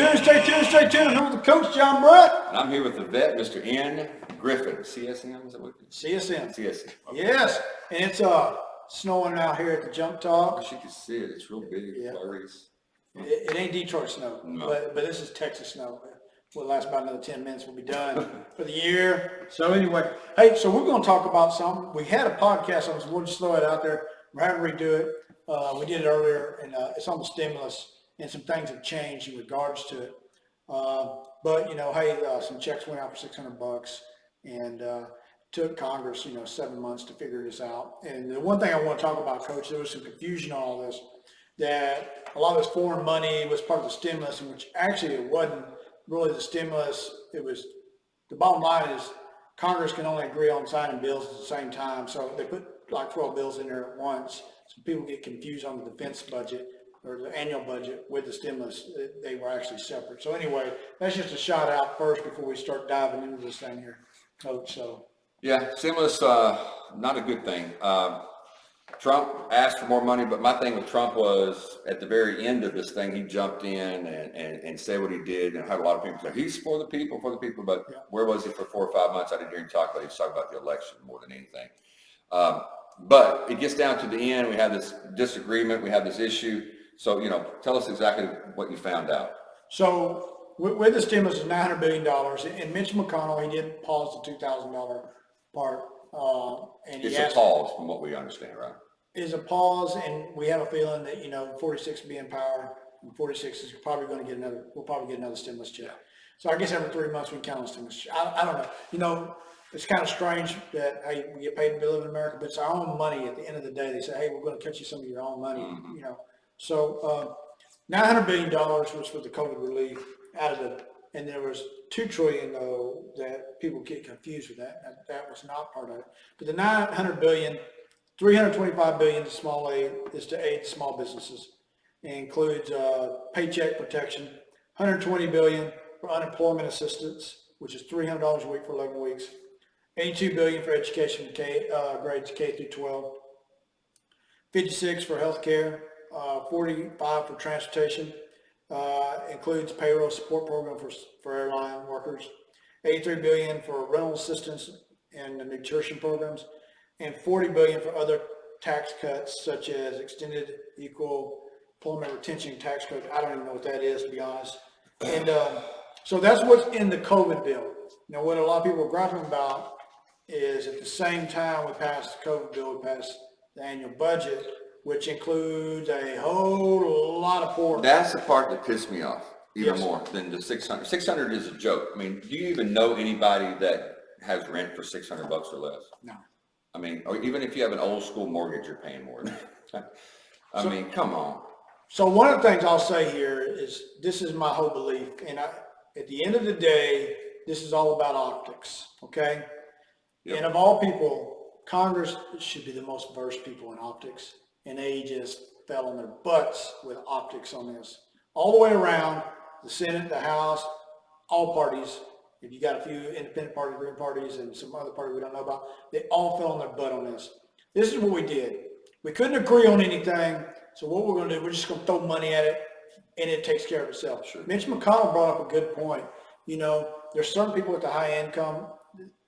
Stay tuned. I'm with the coach, John Brett. And I'm here with the vet, Mr. N. Griffin. CSM, is that what it is? CSM. CSM. Okay. Yes, and it's snowing out here at the Jump I Talk. wish you could see it. It's real big, Yeah. flurries. It ain't Detroit snow, No. but this is Texas snow. Will last about another 10 minutes. We'll be done for the year. So anyway, hey, so we're going to talk about something. We had a podcast on this. We'll just throw it out there. We're having to redo it. We did it earlier, and it's on the stimulus, and some things have changed in regards to it. But you know, hey, some checks went out for $600, and took Congress, 7 months to figure this out. And the one thing I want to talk about, Coach, there was some confusion on all this. That a lot of this foreign money was part of the stimulus, in which actually it wasn't really the stimulus. It was, the bottom line is Congress can only agree on signing bills at the same time. So they put like 12 bills in there at once. So people get confused on the defense budget or the annual budget with the stimulus. They were actually separate. So anyway, that's just a shout out first before we start diving into this thing here, Coach. So Yeah, stimulus, not a good thing. Trump asked for more money, but my thing with Trump was at the very end of this thing, he jumped in and said what he did, and had a lot of people say, he's for the people, but Yeah. Where was he for 4 or 5 months? I didn't hear him talk about it. He was talking about the election more than anything. But it gets down to the end. We have this disagreement. We have this issue. So, tell us exactly what you found out. So with the stimulus is $900 billion, and Mitch McConnell, he did pause the $2,000 part, and It's he a asked, pause from what we understand, right? is a pause, and we have a feeling that 46 will be in power, and 46 is probably going to get we'll probably get another stimulus check. So I guess every 3 months we can count on stimulus check. I don't know. It's kind of strange that, hey, we get paid to live in America, but it's our own money at the end of the day. They say, hey, we're going to cut you some of your own money, So $900 billion was for the COVID relief and there was $2 trillion though that people get confused with that. That was not part of it. But the $900 billion, $325 billion to small aid is to aid small businesses. It includes paycheck protection, $120 billion for unemployment assistance, which is $300 a week for 11 weeks. $82 billion for education grades K through 12. 56 for health care. 45 for transportation, includes payroll support program for airline workers, 83 billion for rental assistance and the nutrition programs, and 40 billion for other tax cuts such as extended equal employment retention tax credit. I don't even know what that is, to be honest. And so that's what's in the COVID bill. Now, what a lot of people are grappling about is at the same time we passed the COVID bill, we passed the annual budget, which includes a whole lot of pork. That's the part that pissed me off even Yes. more than the 600. 600 is a joke. I mean, do you even know anybody that has rent for $600 or less? No. I mean, or even if you have an old school mortgage, you're paying more. I mean, come on. So one of the things I'll say here is this is my whole belief, and at the end of the day, this is all about optics, okay? Yep. And of all people, Congress should be the most versed people in optics, and they just fell on their butts with optics on this. All the way around, the Senate, the House, all parties, if you got a few independent parties, Green parties, and some other parties we don't know about, they all fell on their butt on this. This is what we did. We couldn't agree on anything, so what we're going to do, we're just going to throw money at it, and it takes care of itself. Sure. Mitch McConnell brought up a good point. There's certain people with the high income,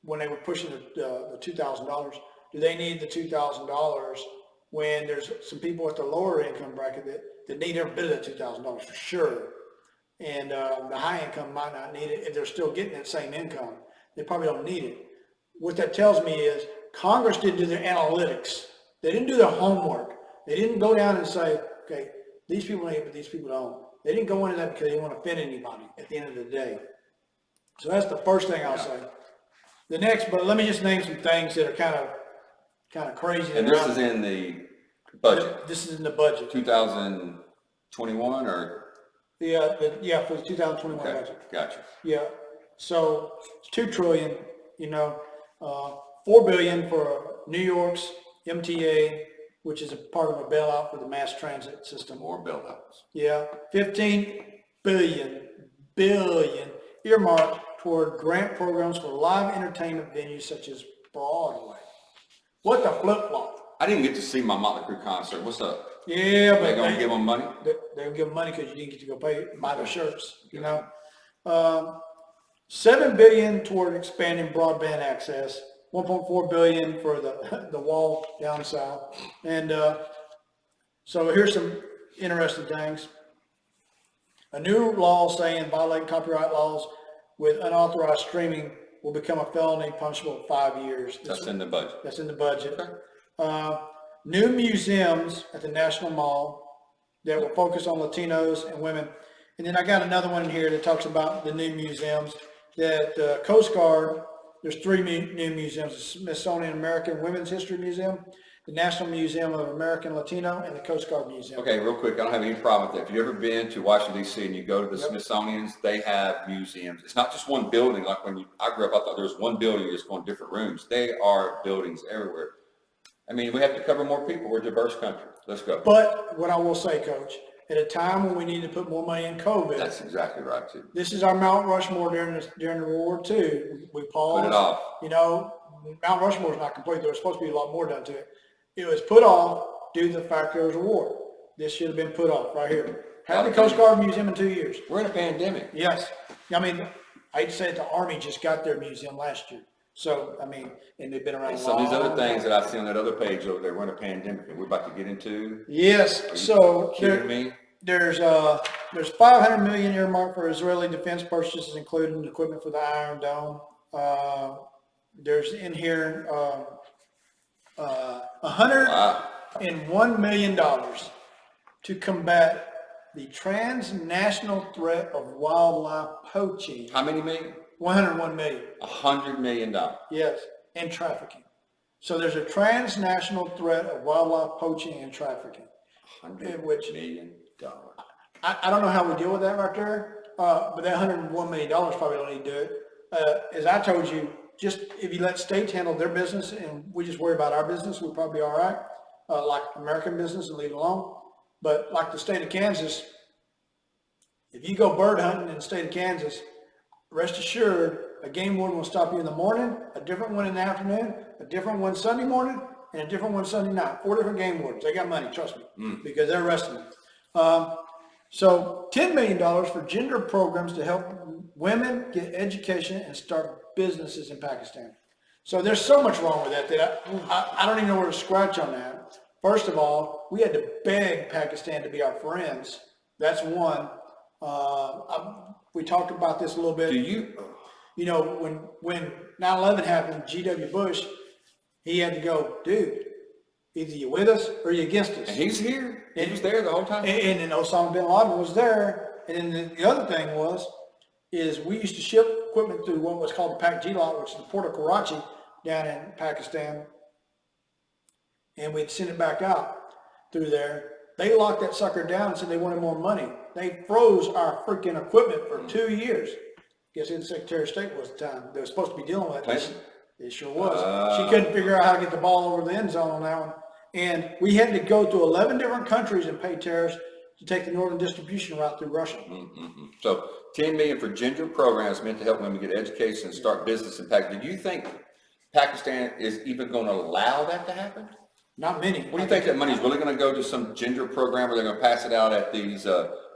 when they were pushing the $2,000, do they need the $2,000 when there's some people at the lower income bracket that need every bit of that $2,000 for sure? And the high income might not need it if they're still getting that same income. They probably don't need it. What that tells me is Congress didn't do their analytics. They didn't do their homework. They didn't go down and say, okay, these people need it, but these people don't. They didn't go into that because they didn't want to offend anybody at the end of the day. So that's the first thing I'll say. The next, but let me just name some things that are kind of crazy. And this is in the budget. This is in the budget. 2021 or? Yeah, for the 2021 Okay, budget. gotcha. Yeah. So it's $2 trillion. 4 billion for New York's MTA, which is a part of a bailout for the mass transit system. More bailouts. Yeah. 15 billion earmarked toward grant programs for live entertainment venues such as Broadway. What the flip-flop? I didn't get to see my Motley Crue concert. What's up? Yeah, but They're gonna give them money? they'll give them money because you didn't get to go buy their shirts, you know? 7 billion toward expanding broadband access, 1.4 billion for the wall down south. And, so here's some interesting things. A new law saying violating copyright laws with unauthorized streaming will become a felony punishable with 5 years. That's in the budget. That's in the budget. New museums at the National Mall that will focus on Latinos and women. And then I got another one in here that talks about the new museums that Coast Guard, there's 3 new museums, the Smithsonian American Women's History Museum, the National Museum of American Latino, and the Coast Guard Museum. Okay, real quick, I don't have any problem with that. If you've ever been to Washington DC and you go to the Smithsonian's, they have museums. It's not just one building. Like I grew up, I thought there was one building, you just go in different rooms. They are buildings everywhere. I mean, we have to cover more people. We're a diverse country. Let's go. But what I will say, Coach, at a time when we need to put more money in COVID, That's exactly right, too. this is our Mount Rushmore during the World War II. We paused. Put it off. You know, Mount Rushmore is not complete. There was supposed to be a lot more done to it. It was put off due to the fact there was a war. This should have been put off right here. Have the Coast Guard Museum in 2 years. We're in a pandemic. Yes. I mean, I hate to say it, the Army just got their museum last year. So, I mean, and they've been around And a some of these other long things time. that I see on that other page over there, we're in a pandemic that we're about to get into. Yes, so Kidding me? there's 500 million earmarked for Israeli defense purchases, including equipment for the Iron Dome. There's in here $101 million to combat the transnational threat of wildlife poaching. How many million? 101 million. $100 million. Yes, and trafficking. So there's a transnational threat of wildlife poaching and trafficking. $100 Which- million. I don't know how we deal with that right there, but that $101 million probably don't need to do it. As I told you, just if you let states handle their business and we just worry about our business, we'll probably be all right, like American business, and leave it alone. But like the state of Kansas, if you go bird hunting in the state of Kansas, rest assured, a game warden will stop you in the morning, a different one in the afternoon, a different one Sunday morning, and a different one Sunday night. 4 different game wardens. They got money, trust me, because they're arresting them. So $10 million for gender programs to help women get education and start businesses in Pakistan. So there's so much wrong with that I don't even know where to scratch on that. First of all, we had to beg Pakistan to be our friends. That's one. We talked about this a little bit. You know, when 9/11 happened, G.W. Bush, he had to go, dude, either you're with us or you're against us. And he's here. He was there the whole time. And then Osama bin Laden was there. And then the other thing is we used to ship equipment through what was called the Pak Jilot, which is the port of Karachi down in Pakistan. And we'd send it back out through there. They locked that sucker down and said they wanted more money. They froze our freaking equipment for 2 years. Guess who the Secretary of State was at the time? They were supposed to be dealing with it. It sure was. She couldn't figure out how to get the ball over the end zone on that one. And we had to go to 11 different countries and pay tariffs to take the northern distribution route through Russia. So $10 million for gender programs meant to help women get education and start business in Pakistan. Do you think Pakistan is even going to allow that to happen? Not many. What do you think that money is really going to go to some gender program, or they're going to pass it out at these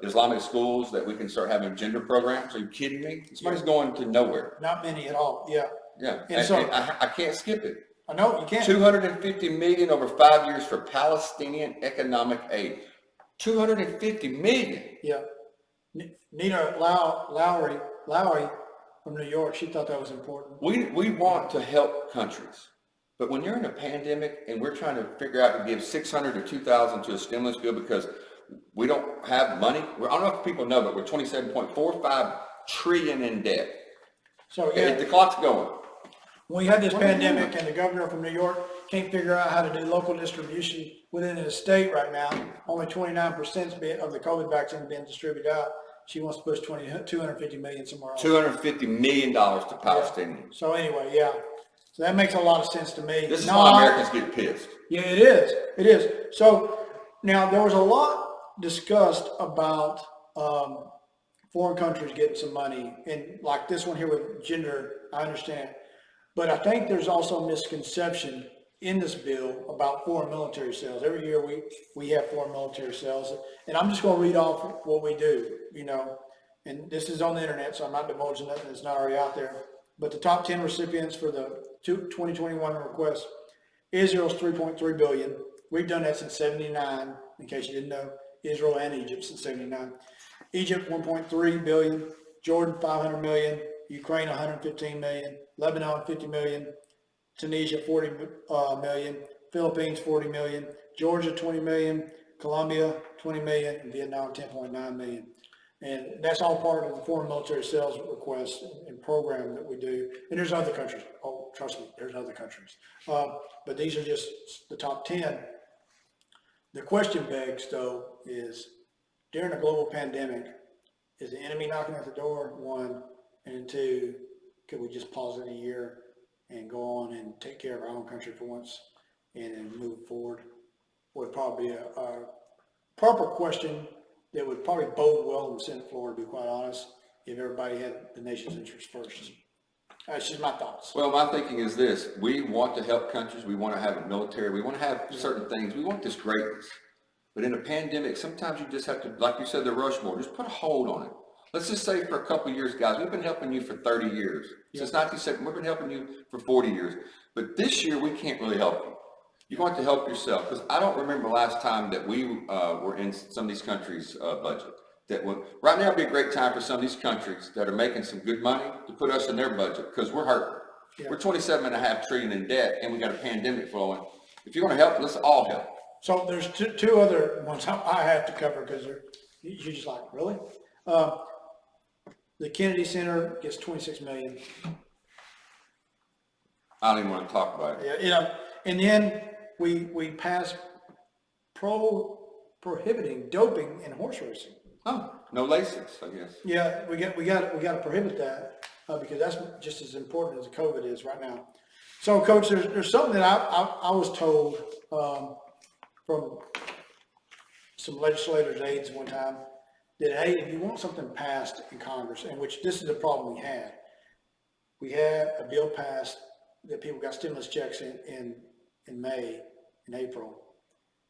Islamic schools that we can start having gender programs? Are you kidding me? This money's going to nowhere. Not many at all, yeah. Yeah, And so- I can't skip it. I know, you can't. $250 million over 5 years for Palestinian economic aid. $250 million. Yeah. Nina Lowry from New York, she thought that was important. We want to help countries, but when you're in a pandemic and we're trying to figure out to give $600 or $2,000 to a stimulus bill because we don't have money, I don't know if people know, but we're $27.45 trillion in debt. So, yeah. The clock's going. When we had this pandemic and the governor from New York can't figure out how to do local distribution within his state right now, only 29% of the COVID vaccine being distributed out. She wants to push $250 million somewhere else. $250 million to Palestinians. So anyway, yeah. So that makes a lot of sense to me. This is why Americans get pissed. Yeah, it is. It is. So now there was a lot discussed about foreign countries getting some money, and like this one here with gender, I understand. But I think there's also a misconception in this bill about foreign military sales. Every year we have foreign military sales, and I'm just gonna read off what we do, and this is on the internet, so I'm not divulging nothing that's not already out there. But the top 10 recipients for the 2021 request, Israel's 3.3 billion. We've done that since 79, in case you didn't know, Israel and Egypt since 79. Egypt, 1.3 billion, Jordan, 500 million, Ukraine, 115 million, Lebanon, 50 million, Tunisia, 40 million, Philippines, 40 million, Georgia, 20 million, Colombia, 20 million, and Vietnam, 10.9 million. And that's all part of the foreign military sales request and program that we do. And there's other countries. Oh, trust me, there's other countries. But these are just the top 10. The question begs, though, is during a global pandemic, is the enemy knocking at the door, one, and two, could we just pause it a year and go on and take care of our own country for once and then move forward? Would probably be a proper question that would probably bode well in the Senate floor, to be quite honest, if everybody had the nation's interest first. That's just my thoughts. Well, my thinking is this: we want to help countries, we want to have a military, we want to have certain things, we want this greatness. But in a pandemic, sometimes you just have to, like you said, the Rushmore, just put a hold on it. Let's just say for a couple of years, guys, we've been helping you for 30 years. Since 1970, we've been helping you for 40 years. But this year, we can't really help you. You're going to help yourself, because I don't remember last time that we were in some of these countries' budget. Right now would be a great time for some of these countries that are making some good money to put us in their budget, because we're hurting. Yeah. We're 27.5 trillion in debt, and we got a pandemic flowing. If you're going to help, let's all help. So there's two other ones I have to cover, because you're just like, really? The Kennedy Center gets 26 million. I don't even want to talk about it. Yeah, and then we passed prohibiting doping in horse racing. Oh, no Lasix, I guess. Yeah, we got to prohibit that because that's just as important as the COVID is right now. So, Coach, there's something that I was told from some legislators' aides one time that, hey, if you want something passed in Congress, in which this is the problem we had a bill passed that people got stimulus checks in May, in April,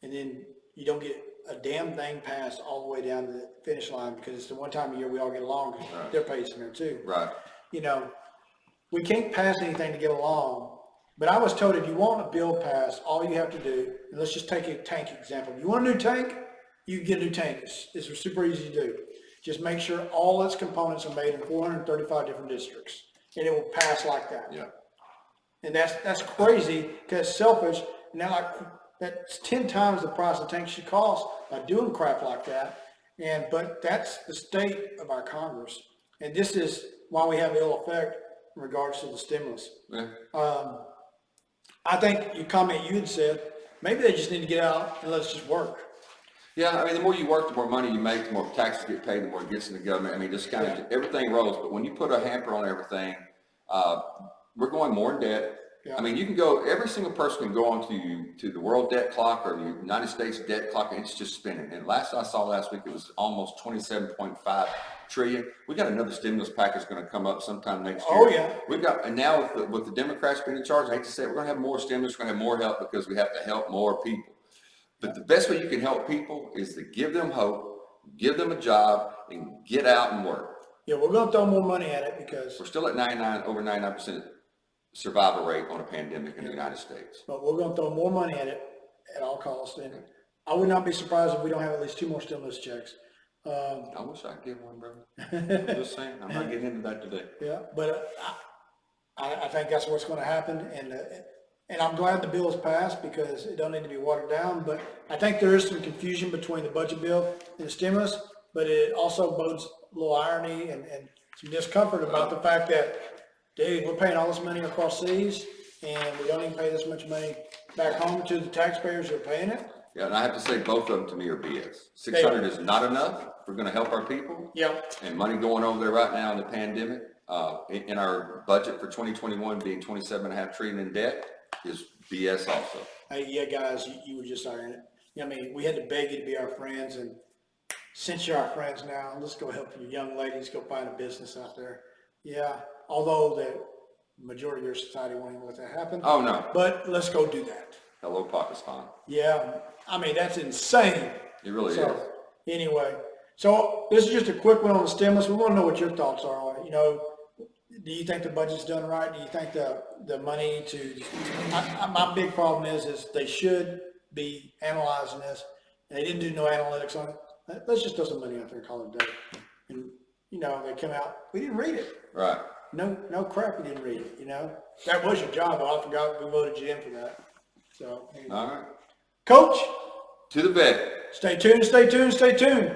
and then you don't get a damn thing passed all the way down to the finish line because it's the one time a year we all get along because right. Their pay's in there too. Right. We can't pass anything to get along, but I was told if you want a bill passed, all you have to do, and let's just take a tank example. If you want a new tank, you can get a new tank. It's super easy to do. Just make sure all its components are made in 435 different districts, and it will pass like that. Yeah. And that's crazy because it's selfish. Now, that's 10 times the price the tank should cost by doing crap like that. But that's the state of our Congress. And this is why we have ill effect in regards to the stimulus. Yeah. I think your comment you had said, maybe they just need to get out and let's just work. Yeah, I mean, the more you work, the more money you make, the more taxes get paid, the more it gets in the government. I mean, just kind of everything rolls. But when you put a hamper on everything, we're going more in debt. Yeah. I mean, you can go, every single person can go on to the world debt clock or the United States debt clock, and it's just spinning. And last I saw last week, it was almost 27.5 trillion. We got another stimulus package going to come up sometime next year. Oh, yeah. We've got, and now with the Democrats being in charge, I hate to say it, we're going to have more stimulus, we're going to have more help because we have to help more people. But the best way you can help people is to give them hope, give them a job, and get out and work. Yeah, we're going to throw more money at it because we're still at over 99% survival rate on a pandemic in the United States. But we're going to throw more money at it at all costs. And I would not be surprised if we don't have at least 2 more stimulus checks. I wish I could get one, brother. I'm just saying, I'm not getting into that today. Yeah, but I think that's what's going to happen. And I'm glad the bill is passed because it don't need to be watered down. But I think there is some confusion between the budget bill and the stimulus, but it also bodes a little irony and some discomfort about the fact that, dude, we're paying all this money across seas and we don't even pay this much money back home to the taxpayers who are paying it. Yeah, and I have to say both of them to me are BS. 600 is not enough. We're going to help our people. Yeah. And money going over there right now in the pandemic, in our budget for 2021 being 27.5 trillion in debt is BS also. Hey, yeah, guys, you were just saying it. I mean, we had to beg you to be our friends, and since you're our friends now, let's go help you young ladies go find a business out there. Yeah, although that majority of your society won't even let that happen. Oh, no. But let's go do that. Hello, Pakistan. Yeah, I mean, that's insane. It really So, is. anyway, so this is just a quick one on the stimulus. We want to know what your thoughts are on it. You know, do you think the budget's done right? Do you think the money my big problem is they should be analyzing this. They didn't do no analytics on it. Let's just throw some money out there and call it a day. And, you know, they come out, we didn't read it. Right. No crap, we didn't read it, you know? That was your job, though. I forgot we voted you in for that. So, anyway. All right. Coach, To the vet. stay tuned, stay tuned, stay tuned.